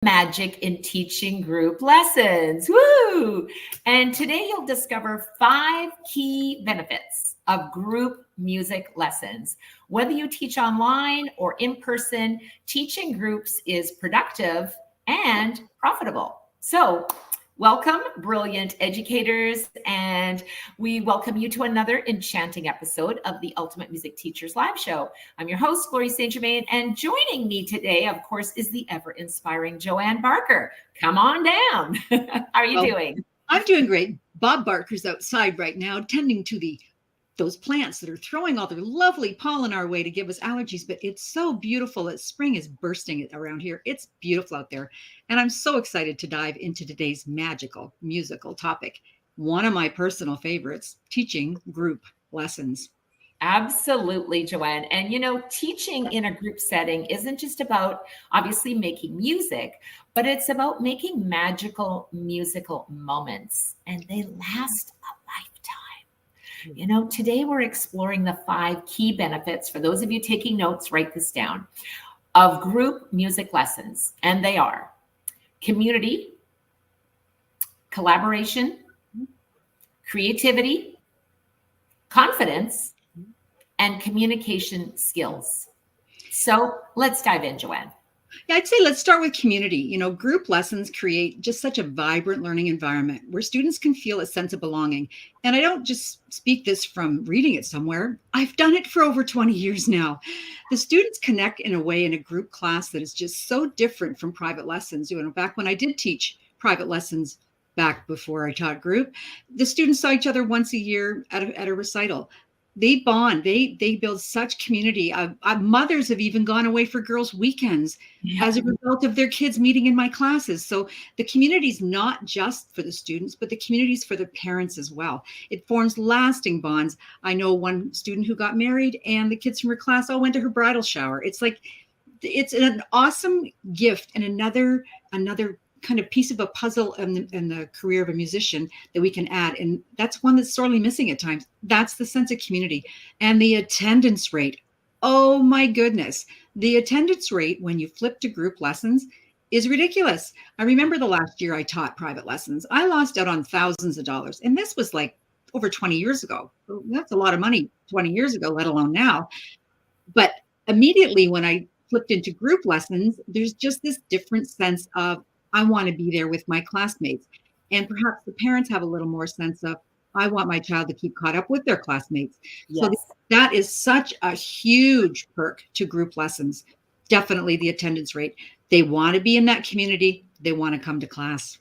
magic in teaching group lessons. Woo! And today you'll discover 5 key benefits of group music lessons. Whether you teach online or in person, teaching groups is productive and profitable. So, welcome, brilliant educators, and we welcome you to another enchanting episode of the Ultimate Music Teachers Live Show. I'm your host, Gloria St. Germain, and joining me today, of course, is the ever-inspiring Joanne Barker. Come on down. How are you doing? I'm doing great. Bob Barker's outside right now, tending to those plants that are throwing all their lovely pollen our way to give us allergies, but it's so beautiful that spring is bursting around here. It's beautiful out there. And I'm so excited to dive into today's magical musical topic. One of my personal favorites, teaching group lessons. Absolutely, Joanne. And teaching in a group setting isn't just about obviously making music, but it's about making magical musical moments, and they last a lifetime. Today we're exploring the 5 key benefits. For those of you taking notes, write this down, of group music lessons. And they are community, collaboration, creativity, confidence, and communication skills. So let's dive in, Joanne. Yeah, I'd say let's start with community. Group lessons create just such a vibrant learning environment where students can feel a sense of belonging. And I don't just speak this from reading it somewhere. I've done it for over 20 years now. The students connect in a way in a group class that is just so different from private lessons. Back when I did teach private lessons back before I taught group, the students saw each other once a year at a recital. They bond, they build such community. Mothers have even gone away for girls' weekends as a result of their kids meeting in my classes. So the community is not just for the students, but the community is for the parents as well. It forms lasting bonds. I know one student who got married and the kids from her class all went to her bridal shower. It's an awesome gift and another kind of piece of a puzzle in the career of a musician that we can add. And that's one that's sorely missing at times. That's the sense of community. And the attendance rate. Oh my goodness. The attendance rate when you flip to group lessons is ridiculous. I remember the last year I taught private lessons. I lost out on thousands of dollars. And this was like over 20 years ago. That's a lot of money 20 years ago, let alone now. But immediately when I flipped into group lessons, there's just this different sense of, I want to be there with my classmates. And perhaps the parents have a little more sense of, I want my child to keep caught up with their classmates. Yes. So that is such a huge perk to group lessons. Definitely the attendance rate. They want to be in that community. They want to come to class.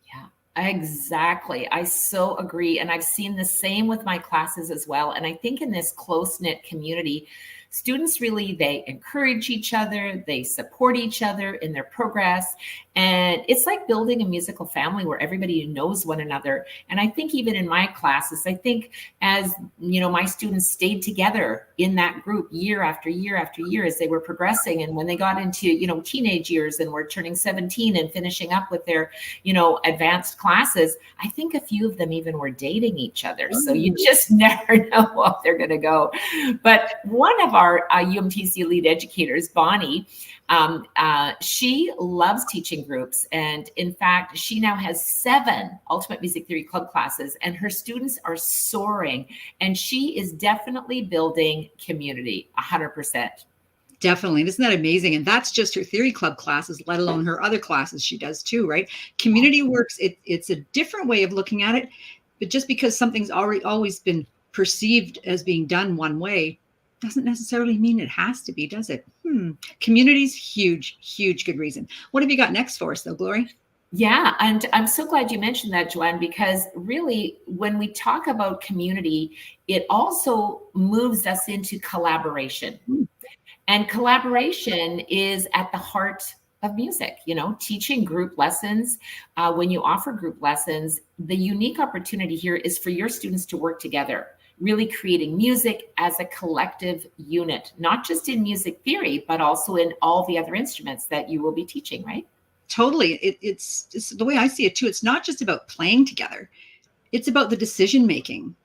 Yeah, exactly. I so agree. And I've seen the same with my classes as well. And I think in this close-knit community, students really, they encourage each other, they support each other in their progress. And it's like building a musical family where everybody knows one another. And I think even in my classes, I think as, my students stayed together in that group year after year after year as they were progressing. And when they got into, teenage years and were turning 17 and finishing up with their, advanced classes, I think a few of them even were dating each other. So you just never know what they're going to go. But one of our UMTC lead educators, Bonnie, she loves teaching groups. And in fact, she now has 7 Ultimate Music Theory Club classes, and her students are soaring. And she is definitely building community, 100%. Definitely. Isn't that amazing? And that's just her theory club classes, let alone her other classes she does too, right? Community works. It's a different way of looking at it. But just because something's always been perceived as being done one way doesn't necessarily mean it has to be, does it? Community's huge, huge good reason. What have you got next for us though, Glory? Yeah, and I'm so glad you mentioned that, Joanne, because really when we talk about community, it also moves us into collaboration. And collaboration is at the heart of music, teaching group lessons. When you offer group lessons, the unique opportunity here is for your students to work together, really creating music as a collective unit, not just in music theory, but also in all the other instruments that you will be teaching, right? Totally. It's the way I see it too. It's not just about playing together. It's about the decision making.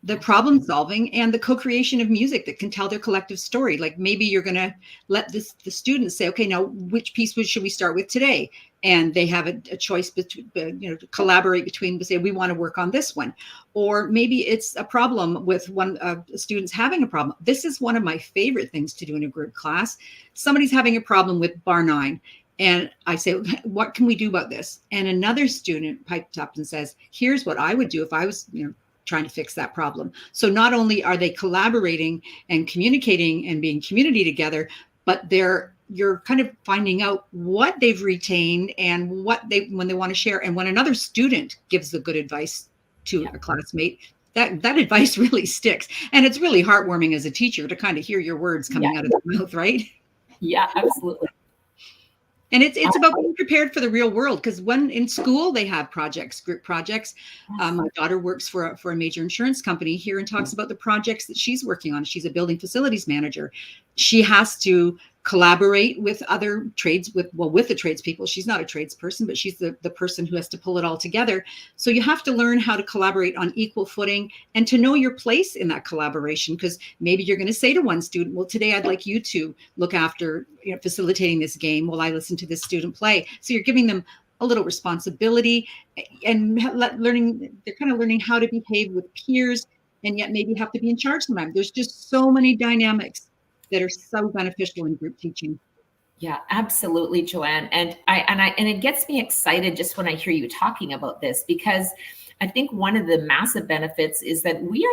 the problem solving and the co-creation of music that can tell their collective story. Like maybe you're going to let the students say, okay, now which piece should we start with today? And they have a choice between, to collaborate between, say, we want to work on this one. Or maybe it's a problem with one student's having a problem. This is one of my favorite things to do in a group class. Somebody's having a problem with bar 9. And I say, what can we do about this? And another student pipes up and says, here's what I would do if I was, trying to fix that problem. So not only are they collaborating and communicating and being community together, but you're kind of finding out what they've retained and when they want to share. And when another student gives the good advice to a classmate, that advice really sticks. And it's really heartwarming as a teacher to kind of hear your words coming out of their mouth, right? Yeah, absolutely. And it's about being prepared for the real world, because when in school they have projects, group projects. My daughter works for a major insurance company here and talks about the projects that she's working on. She's a building facilities manager. She has to collaborate with other with the tradespeople. She's not a tradesperson, but she's the person who has to pull it all together. So you have to learn how to collaborate on equal footing and to know your place in that collaboration, because maybe you're going to say to one student, well, today I'd like you to look after facilitating this game while I listen to this student play. So you're giving them a little responsibility and they're kind of learning how to behave with peers and yet maybe have to be in charge sometimes. There's just so many dynamics that are so beneficial in group teaching. Yeah, absolutely, Joanne. And it gets me excited just when I hear you talking about this, because I think one of the massive benefits is that we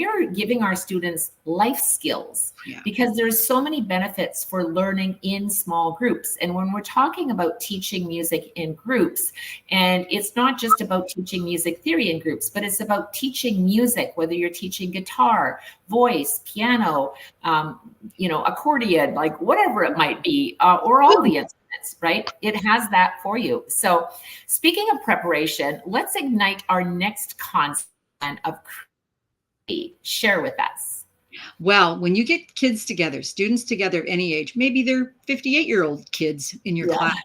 are giving our students life skills, because there's so many benefits for learning in small groups. And when we're talking about teaching music in groups, and it's not just about teaching music theory in groups, but it's about teaching music, whether you're teaching guitar, voice, piano, accordion, like whatever it might be, or all the instruments. Right? It has that for you. So speaking of preparation, let's ignite our next concept of creativity. Share with us. Well, when you get kids together, students together of any age, maybe they're 58-year-old kids in your class,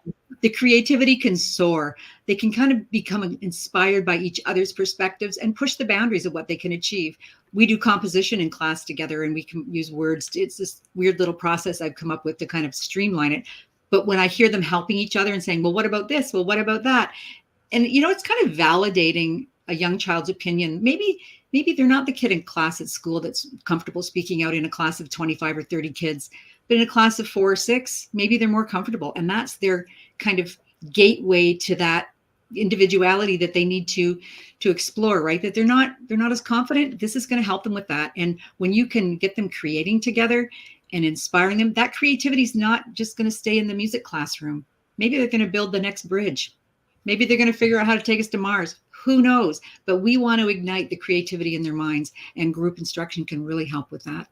the creativity can soar. They can kind of become inspired by each other's perspectives and push the boundaries of what they can achieve. We do composition in class together and we can use words. It's this weird little process I've come up with to kind of streamline it. But when I hear them helping each other and saying, well, what about this? Well, what about that? And, it's kind of validating a young child's opinion. Maybe they're not the kid in class at school that's comfortable speaking out in a class of 25 or 30 kids, but in a class of 4 or 6, maybe they're more comfortable. And that's their kind of gateway to that individuality that they need to explore, right? That they're not as confident. This is going to help them with that. And when you can get them creating together and inspiring them, that creativity is not just going to stay in the music classroom. Maybe they're going to build the next bridge. Maybe they're going to figure out how to take us to Mars. Who knows? But we want to ignite the creativity in their minds, and group instruction can really help with that.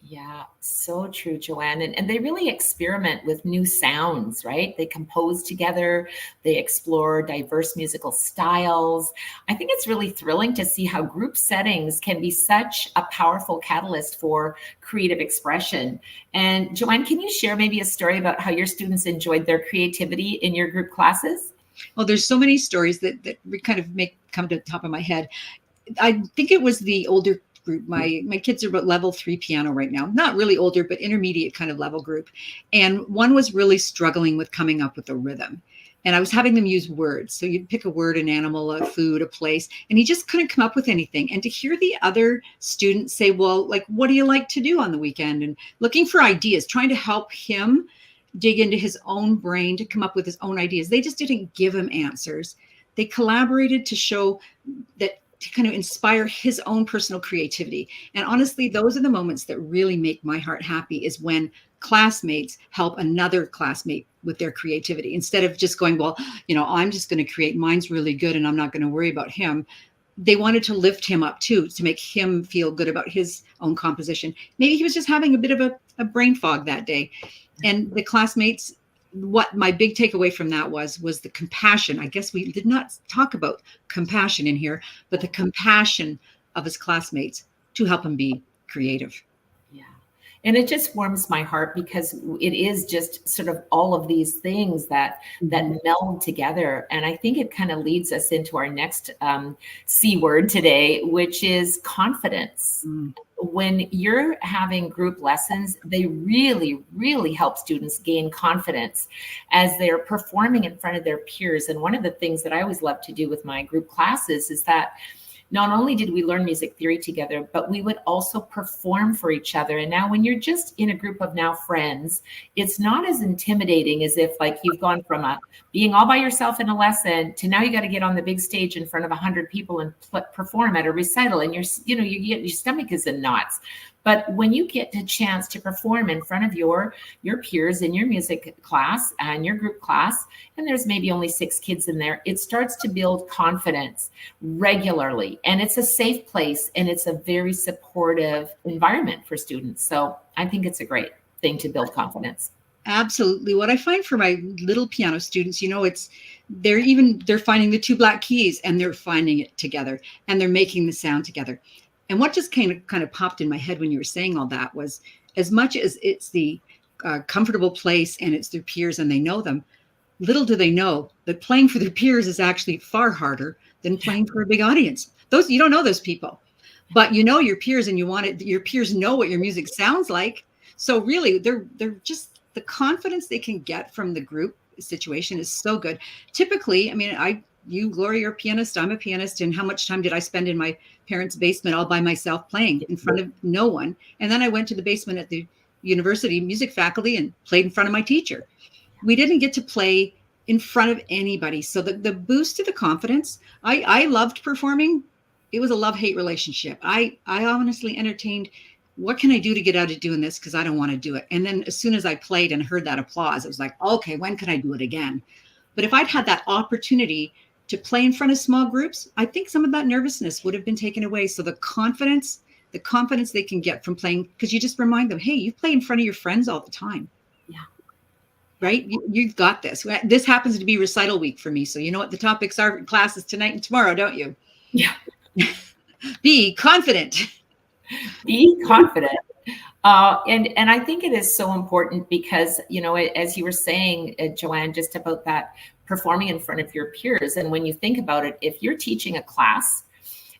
Yeah, so true, Joanne. And they really experiment with new sounds, right? They compose together, they explore diverse musical styles. I think it's really thrilling to see how group settings can be such a powerful catalyst for creative expression. And Joanne, can you share maybe a story about how your students enjoyed their creativity in your group classes? Well, there's so many stories that kind of come to the top of my head. I think it was the older group. My kids are about level 3 piano right now, not really older, but intermediate kind of level group. And one was really struggling with coming up with a rhythm. And I was having them use words. So you'd pick a word, an animal, a food, a place, and he just couldn't come up with anything. And to hear the other students say, well, like, what do you like to do on the weekend? And looking for ideas, trying to help him dig into his own brain to come up with his own ideas. They just didn't give him answers. They collaborated to show that, to kind of inspire his own personal creativity. And honestly, those are the moments that really make my heart happy, is when classmates help another classmate with their creativity, instead of just going, well, I'm just going to create, mine's really good and I'm not going to worry about him. They wanted to lift him up too, to make him feel good about his own composition. Maybe he was just having a bit of a brain fog that day. And the classmates, what my big takeaway from that was the compassion. I guess we did not talk about compassion in here, but the compassion of his classmates to help him be creative. Yeah. And it just warms my heart because it is just sort of all of these things that meld together. And I think it kind of leads us into our next C word today, which is confidence. When you're having group lessons, they really, really help students gain confidence as they're performing in front of their peers. And one of the things that I always love to do with my group classes is that not only did we learn music theory together, but we would also perform for each other. And now when you're just in a group of now friends, it's not as intimidating as if like you've gone from being all by yourself in a lesson to now you got to get on the big stage in front of 100 people and perform at a recital. And your stomach is in knots. But when you get a chance to perform in front of your peers in your music class and your group class, and there's maybe only 6 kids in there, it starts to build confidence regularly. And it's a safe place and it's a very supportive environment for students. So I think it's a great thing to build confidence. Absolutely. What I find for my little piano students, they're finding the 2 black keys and they're finding it together and they're making the sound together. And what just kind of popped in my head when you were saying all that was, as much as it's the comfortable place and it's their peers and they know them, little do they know that playing for their peers is actually far harder than playing for a big audience. You don't know those people, but you know your peers and your peers know what your music sounds like. So really they're just, the confidence they can get from the group situation is so good. Typically, you, Gloria, you're a pianist, I'm a pianist. And how much time did I spend in my parents' basement all by myself playing in front of no one? And then I went to the basement at the university music faculty and played in front of my teacher. We didn't get to play in front of anybody. So the boost to the confidence, I loved performing. It was a love-hate relationship. I honestly entertained, what can I do to get out of doing this? Because I don't want to do it. And then as soon as I played and heard that applause, it was like, okay, when can I do it again? But if I'd had that opportunity to play in front of small groups, I think some of that nervousness would have been taken away. So the confidence they can get from playing, because you just remind them, hey, you play in front of your friends all the time. Yeah. Right? You've got this. This happens to be recital week for me. So you know what the topics are in classes tonight and tomorrow, don't you? Yeah. Be confident. Be confident. And I think it is so important because, as you were saying, Joanne, just about that performing in front of your peers. And when you think about it, if you're teaching a class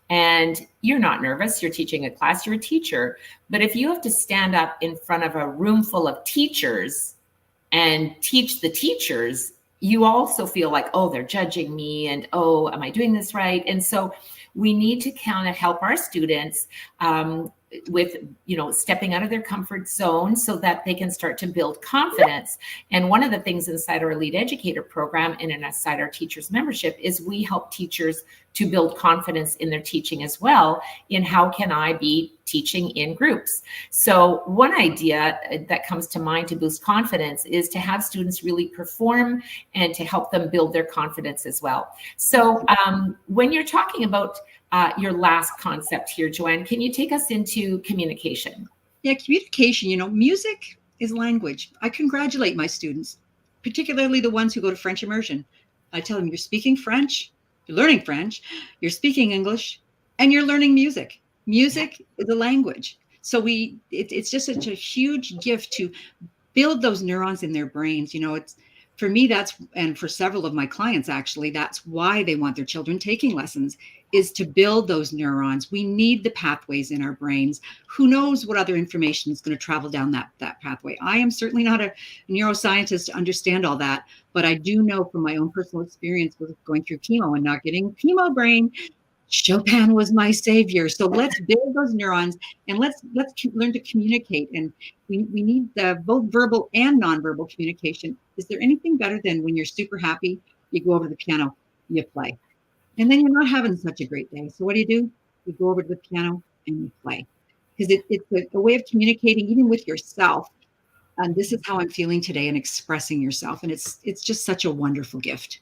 and you're not nervous, you're teaching a class, you're a teacher. But if you have to stand up in front of a room full of teachers and teach the teachers, you also feel like, oh, they're judging me and, oh, am I doing this right? And so we need to kind of help our students with, stepping out of their comfort zone so that they can start to build confidence. And one of the things inside our Lead Educator program and inside our teachers membership is we help teachers to build confidence in their teaching as well, in how can I be teaching in groups. So one idea that comes to mind to boost confidence is to have students really perform and to help them build their confidence as well. So when you're talking about your last concept here, Joanne, can you take us into communication? Yeah, communication, music is language. I congratulate my students, particularly the ones who go to French immersion. I tell them, you're speaking French, you're learning French, you're speaking English, and you're learning music. Music is a language. So it's just such a huge gift to build those neurons in their brains. It's, for me, and for several of my clients, actually, that's why they want their children taking lessons, is to build those neurons. We need the pathways in our brains. Who knows what other information is going to travel down that pathway? I am certainly not a neuroscientist to understand all that, but I do know from my own personal experience with going through chemo and not getting chemo brain, Chopin was my savior. So let's build those neurons and let's learn to communicate. And we need both verbal and nonverbal communication. Is there anything better than when you're super happy, you go over to the piano, you play, and then you're not having such a great day. So what do? You go over to the piano and you play, because it's a way of communicating even with yourself. And this is how I'm feeling today, and expressing yourself. And it's just such a wonderful gift.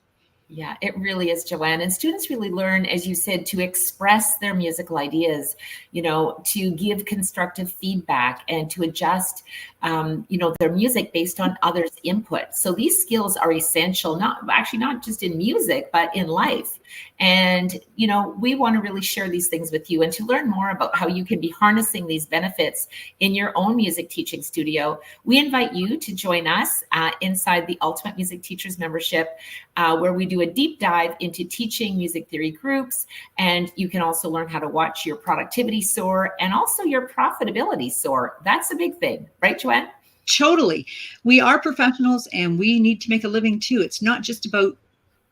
Yeah, it really is, Joanne. And students really learn, as you said, to express their musical ideas, to give constructive feedback and to adjust, their music based on others' input. So these skills are essential, not just in music, but in life. And, we want to really share these things with you. And to learn more about how you can be harnessing these benefits in your own music teaching studio, we invite you to join us inside the Ultimate Music Teachers membership, where we do a deep dive into teaching music theory groups. And you can also learn how to watch your productivity soar and also your profitability soar. That's a big thing, right, Joanne? Totally. We are professionals and we need to make a living too. It's not just about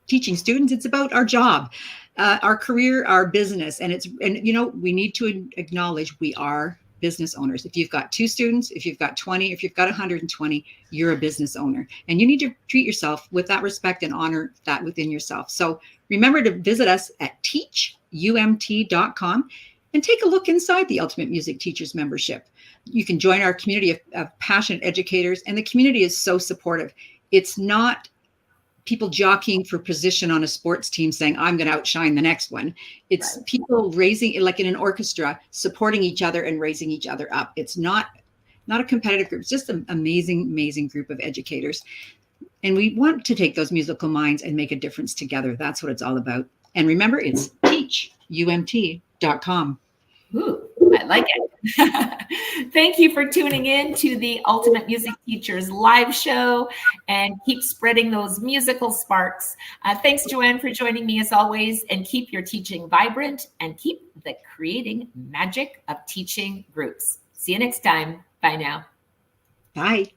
teaching students, it's about our job, our career, our business. And we need to acknowledge we are business owners. If you've got 2 students, if you've got 20, if you've got 120, you're a business owner. And you need to treat yourself with that respect and honor that within yourself. So remember to visit us at teachumt.com and take a look inside the Ultimate Music Teachers membership. You can join our community of passionate educators, and the community is so supportive. It's not people jockeying for position on a sports team saying, I'm going to outshine the next one. It's right. People raising, like in an orchestra, supporting each other and raising each other up. It's not a competitive group. It's just an amazing, amazing group of educators. And we want to take those musical minds and make a difference together. That's what it's all about. And remember, it's teachumt.com. Ooh, I like it. Thank you for tuning in to the Ultimate Music Teachers live show, and keep spreading those musical sparks. Thanks, Joanne, for joining me as always, and keep your teaching vibrant and keep the creating magic of teaching groups. See you next time. Bye now. Bye.